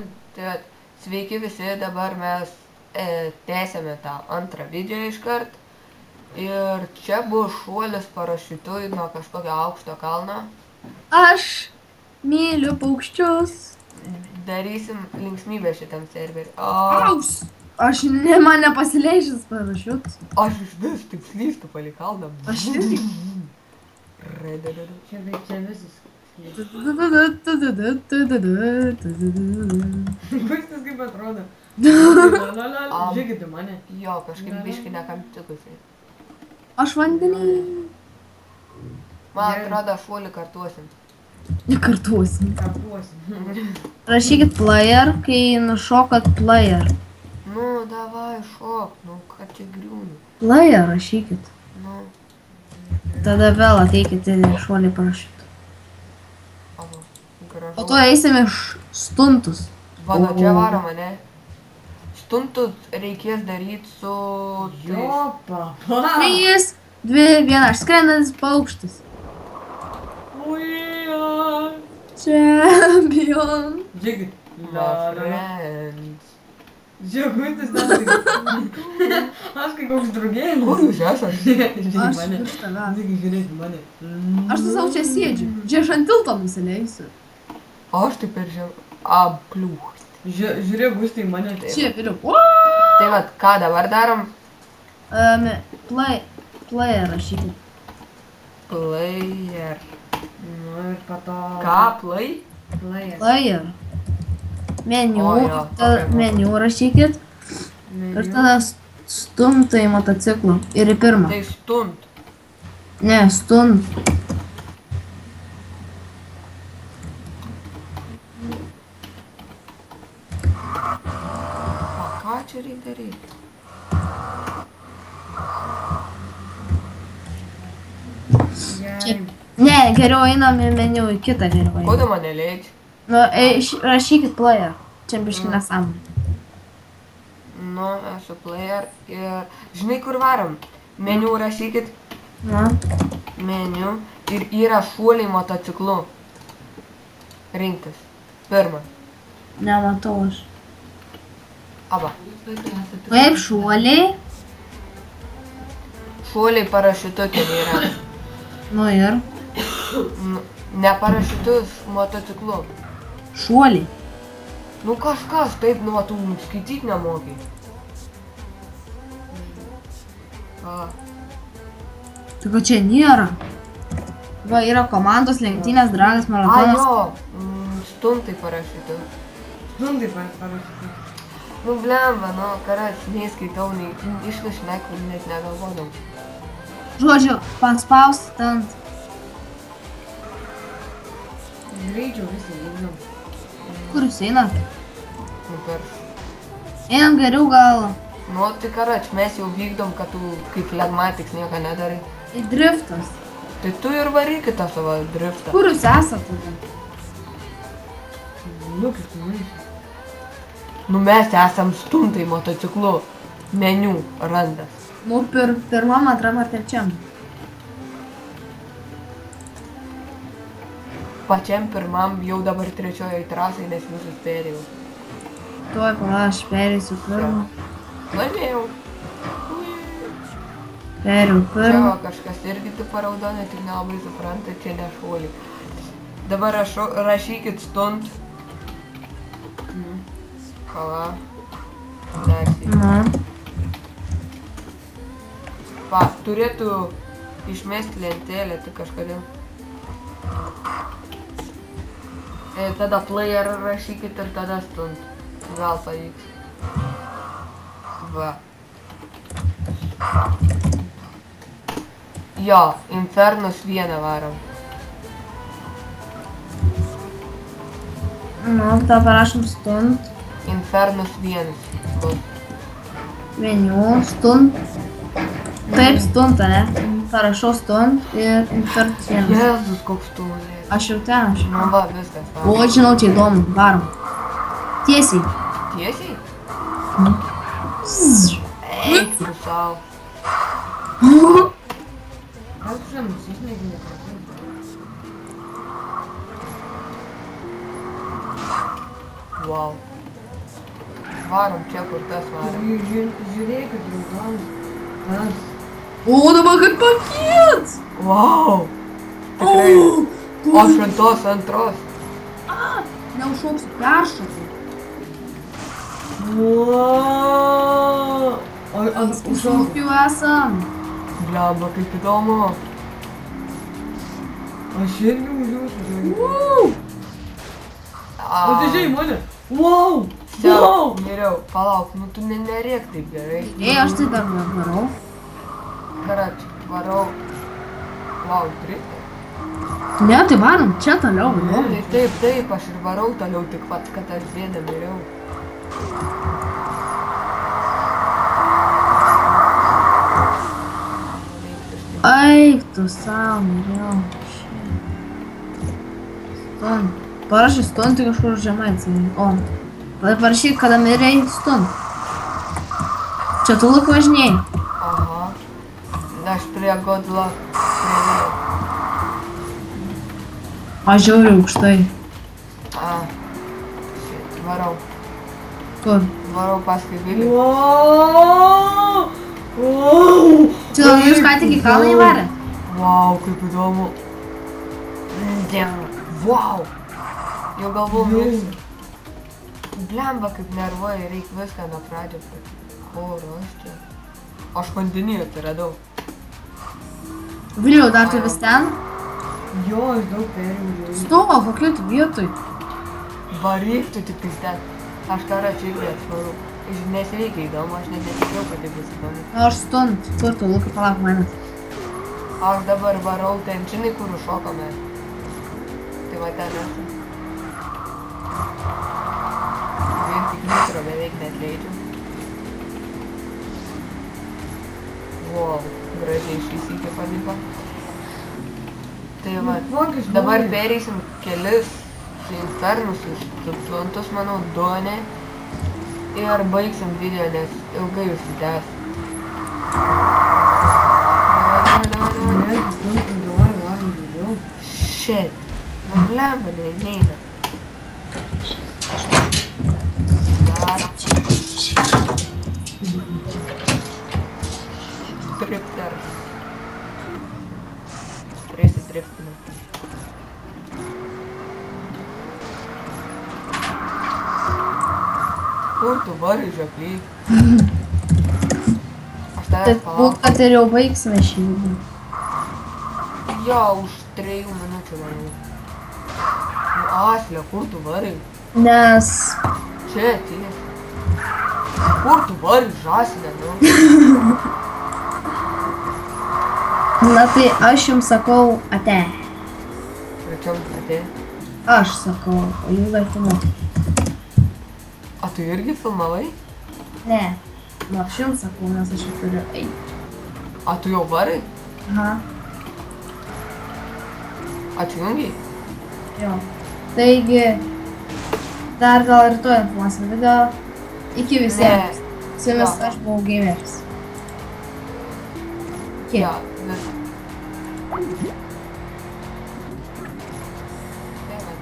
Tai vat, sveiki visi, dabar mes tęsėme tą antrą video iškart. Ir čia buvo šuolis parašiutu nuo kažkokio aukšto kalno. Aš myliu paukščius. Darysim linksmybę šitam serveriui. Aus! Aš man nepasileidžias parašiutas. Aš iš vis taip slystu palei kalną. Aš irgi. Čia visus. Baigtas kaip atrodo. Žiūrėkit į mane. Jo, kažkaip biškai nekamtikusiai. Aš vandenį. Man atrodo, šuolį kartuosim. Nekartuosim. Kapuosim. Rašykit player, kai nušokat player. Nu, davai, šok, nu, ką čia griūni. Player rašykit. Nu, Tada vėl ateikit į šuolį parašiutą. avo, Po gražu. to eisime stuntus. Vado, čia varo mane. Stuntus reikės daryti su... Jopa. 3, 2, 1. Skrendantis paukštis. Ujoj. Champion. Žiūrėkit. My friends. Žiūrėkit, aš kaip koks drugėlis. Kur jūs esat? Žiūrėk Aš mane. virš tavęs. Žiūrėk mane. Aš tu savo čia sėdžiu. Čia aš ant tilto nusileisiu. O aš taip ir žinau. Apliūcht. Žiūrėk, Gustai, mane. Čia vėliau. Tai vat, ką dabar darom? Player rašykit. Player. Nu ir po to. Ką? Play? Player. Player. Meniu. O, jo, Tada okay. meniu rašykit. Ir tada stumta į motociklą. Ir į pirmą. Tai stunt. Ne, stumt. O ką čia reikia daryti? Gerai. Ne, geriau einam į meniu, į kitą geriau einam. Kodėl mane leidži? Nu, rašykit player. Čia biškai nesąmonė. Nu, esu player ir... Žinai, kur varom? Meniu rašykit. Na, Meniu. Ir yra šuoliai motociklu. Rinktis. Pirma. nematau aš. Aba. Kaip šuoliai? Šuoliai parašiutu ten yra. Nu ir Nu, ne parašiutus motociklu. šuoliai. Nu kažkas taip, nu, tu skaityt nemokai. A, Tai Tik čia nėra. Va, yra komandos lenktynės, dragas, a maratonas. jo, stuntai parašytų. Stundai parašyti. Nu, blemba, nu, karas, nei skaitau, nei išvis nekur, net negalvodam. Žodžiu, paspausti ten. Greičiau visi einam. Kur jūs einat? Nu, per... Einam geriau gal Nu, tai karač, mes jau vykdom, kad tu kaip flegmatiks nieko nedarai. į driftas. Tai tu ir varykit tą savo driftą. Kur jūs esat tada? Lūkis, tu maišai. Nu, mes esam stuntai motociklu. Meniu randas. Nu, pirmam, antram ar trečiam. Pačiam pirmam jau dabar trečiojo trasai, nes visus perėjau. Tuoj, pala, aš perėsiu pirmą. Laimėjau. Perėjau Čia pirmą. va kažkas irgi tu paraudonė, tik nelabai supranta, čia ne šuolį. Dabar rašykit stunt. Pala. Dar sykį. Nu, Va, turėtų išmesti lentelę, tik kažkodėl. Tada player rašykit ir tada stunt. Gal pavyks. Va. Jo, Infernus 1 varom. nu, tada parašom stunt. Infernus 1 bus. Meniu, stunt. Taip, stuntą, ne? Parašau stunt ir insertas vienas. Jėzus, koks tu mulė. Aš jau ten, aš Nu va, viskas. Va. O, žinau, čia įdomu, varom. Tiesiai. Tiesiai? Zzz. Eik tu savo. Gal tu žinai, jis negi neprašai. Wow. Varom čia, kur tas varom. Žiūrėkit, draugams. Tas. O, dabar kaip pakėts! Wow. Tikrai. O šventos antros. Neužšauksiu, peršoksiu. Wow. Užšaukiu esam. Blemba, kaip įdomu. Aš irgi už jūsų žiūrėjau. Uuu. O tai žiūrėjai mane. Wow. Wow. Wow. Geriau, palauk, nu tu nerėk taip gerai. Ei, aš tai dar varau. Karač, varau. Wow, driftai. Ne, tai varom, čia toliau, varau. Taip, aš ir varau toliau, tik pats, kad aš bėdą miriau. Eik tu savo, miriau. Stun. Parašy stun, tai kažkur žemai atsimeni. O, tada parašyk, kada mirėjai stun. Čia tu luk važinėjai. Aha. Aš prie God Luck. Prie vėjo. Aš žiauriai aukštai. Shit, varau. Kur? Varau paskui Vilį. Wow. Wow. Čia gal jūs ką tik į kalną įvarė? Wow, kaip įdomu. Wow. Jau galvom visi. Blemba, kaip nervuoja, reik viską nuo pradžio. Kur aš čia? Aš vandenį atsiradau. Viliau, dar tu vis ten? Jo, aš daug perėjau. Stovo, kokiu tu vietoj? Varyk tu tik ten. Aš karačiai irgi atsvarau. Nes reikia įdomu, aš net netikėjau, kad tai bus įdomu. Aš stun, kur tu, Lukai, palauk manęs. Aš dabar varau ten, žinai, kur užšokome. Tai va ten esu. Vien tik nitro beveik net leidžiu. Wow, gražiai išvysyti pavyko. Tai va, dabar pereisim kelis infernus, suplantus, manau, duonė. Ir baigsim video, nes ilgai užsitęs. Shit. Nu blemba, neina. Dar. Drifters. Prisidriftinu. Kur tu varai, žioply? Aš tavęs Taip, palauksiu. kad ir jau baigsime šį video. Jo, už 3 minučių manau. Nu, Aslė, kur tu varai? Nes... Čia tiesiai. Kur tu varai, žąsine, nu? Na tai aš jums sakau ate. Pričiom atė. Aš sakau, o jūs dar filmuoti. A tu irgi filmavai? Ne. Nu, aš jums sakau, nes aš jau turiu eiti. A tu jau varai? Aha, Atjungiai? jo. Taigi, dar gal rytoj filmuosim video. Iki visiems. Su jumis aš buvau gameris. Iki. Jo, vis. Tai va.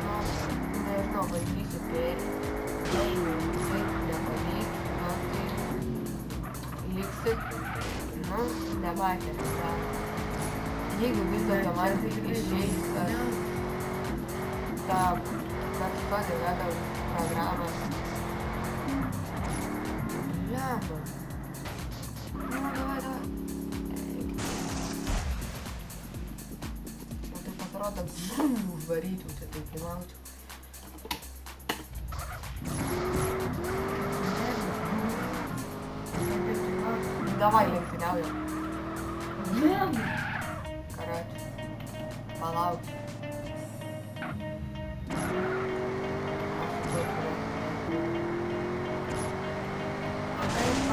Nu, nežinau, bandysiu perėti. Jeigu taip nepavyks, nu tai liksit, nu, nematėt. Jeigu vis dėlto man išeis ta kažkokia veda programa. Lemba. Nu, davai. O taip atrodo, užvaryčiau čia taip įmaučiau. Давай, lenktyniaujam. Vėl. Karač. Palauk. Taip,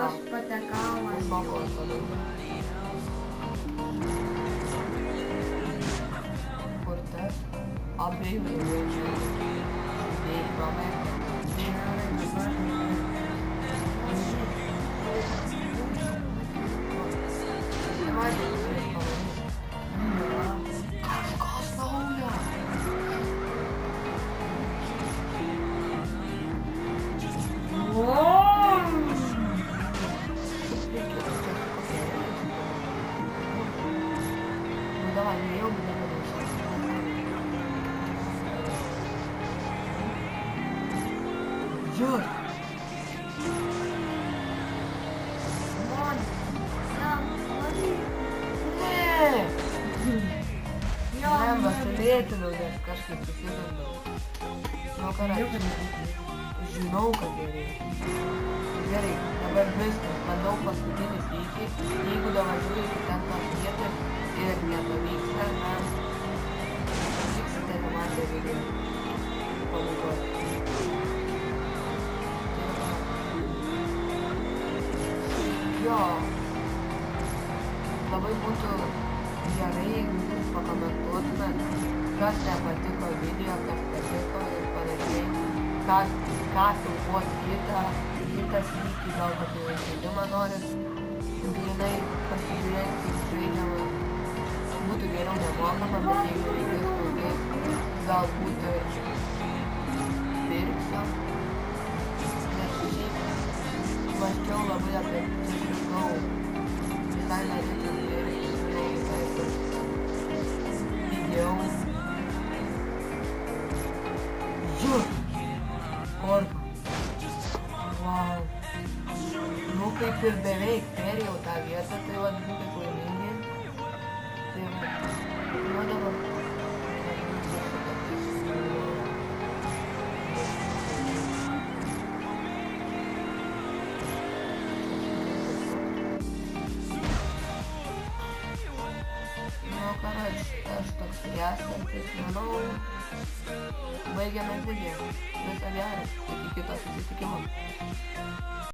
aš patekau ant Žmogaus toliau. Kur tas? Abiejų žvaigždžių. Abiejų pamėgti. Kažkas naujo. Neįvėtinau, nes kažkaip susidandau. Nu, karai. Žinau, kad gerai. Gerai, dabar viskas. Bandau paskutinį sykį. Jeigu davažiuoju iki ten tos vietos ir nepavyksta, mes liksite nematę video pabaigos. Jo. Labai būtų gerai, jeigu jūs pakomentuotumėt, kas nepatiko video, kas patiko ir panašiai, ką filmuot kitą sykį, gal kokį žaidimą norit, grynai pasižiūrėti, kaip žaidžiama. Būtų geriau nemokama, bet jeigu reikės naudės, galbūt pirksiu. Nes šiaip mąsčiau labai apie tikrinau. Visai norėčiau pirkti, video. Žiūrėk! Orka. Wow. Nu kaip ir beveik perėjau tą vietą, tai vat būkit laimingi. Tai vat, nu dabar. Nu, karas, aš toks esantis, manau, baigiame video. Visą gerą, iki kitos susitikimo.